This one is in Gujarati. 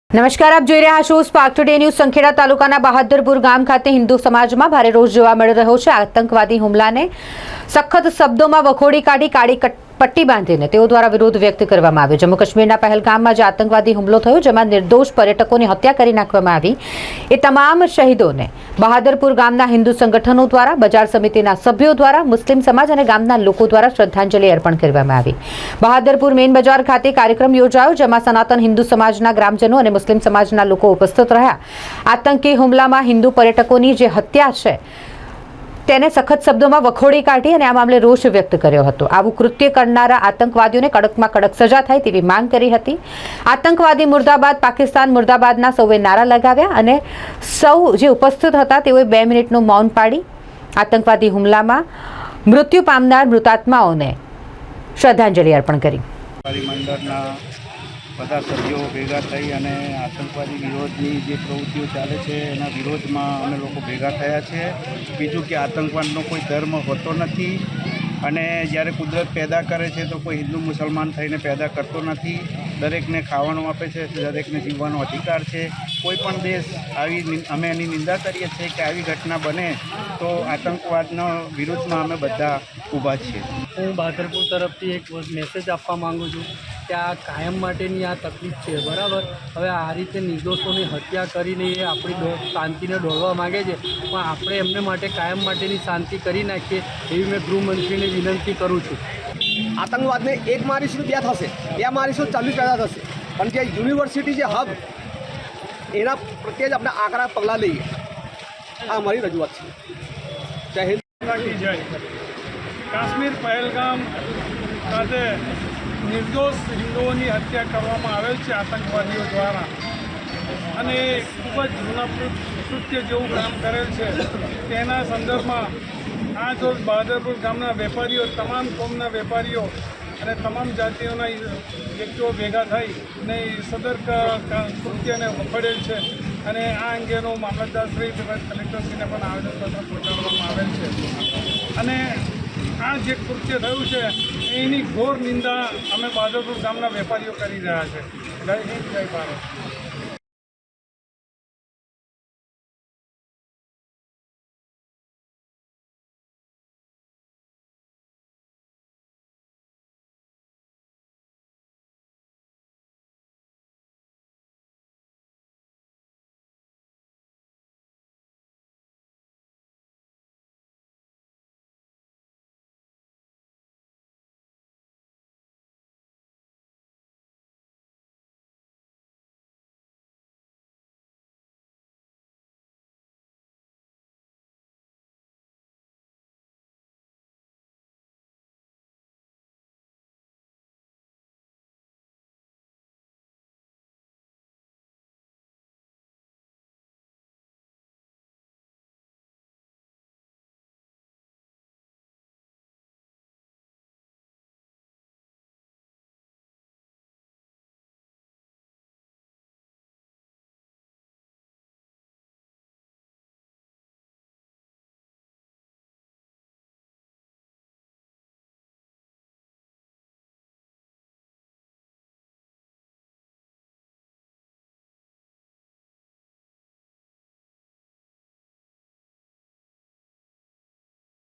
નમસ્કાર, આપ જોઈ રહ્યા છો સ્પાર્ક ટુડે ન્યૂઝ। સંખેડા તાલુકાના બહાદરપુર ગામ ખાતે હિન્દુ સમાજમાં ભારે રોષ જોવા મળી રહ્યો છે। આતંકવાદી હુમલાને સખત શબ્દોમાં વખોડી કાઢી કાળી પટ્ટી બાંધીને તેઓ દ્વારા વિરોધ વ્યક્ત કરવામાં આવ્યો। જમ્મુ કાશ્મીરના પહેલગામમાં જે આતંકવાદી હુમલો થયો, જેમાં નિર્દોષ પર્યટકોની હત્યા કરી નાખવામાં આવી, એ તમામ શહીદોને બહાદરપુર ગામના હિન્દુ સંગઠનો દ્વારા, બજાર સમિતિના સભ્યો દ્વારા, મુસ્લિમ સમાજ અને ગામના લોકો દ્વારા શ્રદ્ધાંજલિ અર્પણ કરવામાં આવી। બહાદરપુર મેઇન બજાર ખાતે કાર્યક્રમ યોજાયો, જેમાં સનાતન હિન્દુ સમાજના ગ્રામજનો અને મુસ્લિમ સમાજના લોકો ઉપસ્થિત રહ્યા। આતંકી હુમલામાં હિન્દુ પર્યટકોની જે હત્યા છે તેને સખત શબ્દોમાં વખોડી કાઢી અને આ મામલે રોષ વ્યક્ત કર્યો હતો। આવું કૃત્ય કરનારા આતંકવાદીઓને કડકમાં કડક સજા થાય તેવી માંગ કરી હતી। આતંકવાદી મુર્દાબાદ, પાકિસ્તાન મુર્દાબાદના સૌએ નારા લગાવ્યા અને સૌ જે ઉપસ્થિત હતા તેઓએ 2 મિનિટનું મૌન પાડી આતંકવાદી હુમલામાં મૃત્યુ પામનાર મૃતાત્માઓને શ્રદ્ધાંજલિ અર્પણ કરી। બધા સભ્યો ભેગા થઈ અને આતંકવાદી વિરોધની જે પ્રવૃત્તિઓ ચાલે છે એના વિરોધમાં અમે લોકો ભેગા થયા છે। બીજું કે આતંકવાદનો કોઈ ધર્મ હોતો નથી અને જ્યારે કુદરત પેદા કરે છે તો કોઈ હિન્દુ મુસલમાન થઈને પેદા કરતો નથી। દરેકને ખાવાનું આપે છે, દરેકને જીવવાનો અધિકાર છે। કોઈ પણ દેશ આવી અમે એની નિંદા કરીએ છીએ કે આવી ઘટના બને તો આતંકવાદના વિરુદ્ધમાં અમે બધા ઊભા છીએ। હું બહાદરપુર તરફથી એક મેસેજ આપવા માગું છું કે આ કાયમ માટેની આ તકલીફ છે, બરાબર। હવે આ રીતે નિર્દોષોની હત્યા કરીને એ આપણી શાંતિને ડોળવા માગે છે, પણ આપણે એમને માટે કાયમ માટેની શાંતિ કરી નાખીએ એવી મેં ગૃહમંત્રીને વિનંતી કરું છું। આતંકવાદને એક મારીશું 2 થશે, 2 મારીશું 40 પેદા થશે, પણ જે યુનિવર્સિટી જે હબ એના પ્રત્યે જ આપણે આકરા પગલાં લઈએ, આ અમારી રજૂઆત છે। જય હિન્દ। જય કાશ્મીર પહેલગામ ખાતે નિર્દોષ હિન્દુઓની હત્યા કરવામાં આવેલ છે આતંકવાદીઓ દ્વારા અને ખૂબ જ કૃત્ય જેવું કામ કરેલ છે। તેના સંદર્ભમાં આ જો બહાદરપુર ગામના વેપારીઓ, તમામ કોમના વેપારીઓ અને તમામ જાતિઓના વ્યક્તિઓ ભેગા થઈ અને સદર કૃત્યને વખોડેલ છે અને આ અંગેનો મામલતદારશ્રી તેમજ કલેક્ટરશ્રીને પણ આવેદનપત્ર પહોંચાડવામાં આવેલ છે અને આ જે કૃત્ય થયું છે એની ઘોર નિંદા અમે બહાદરપુર ગામના વેપારીઓ કરી રહ્યા છે। જય હિન્દ, જય ભારત।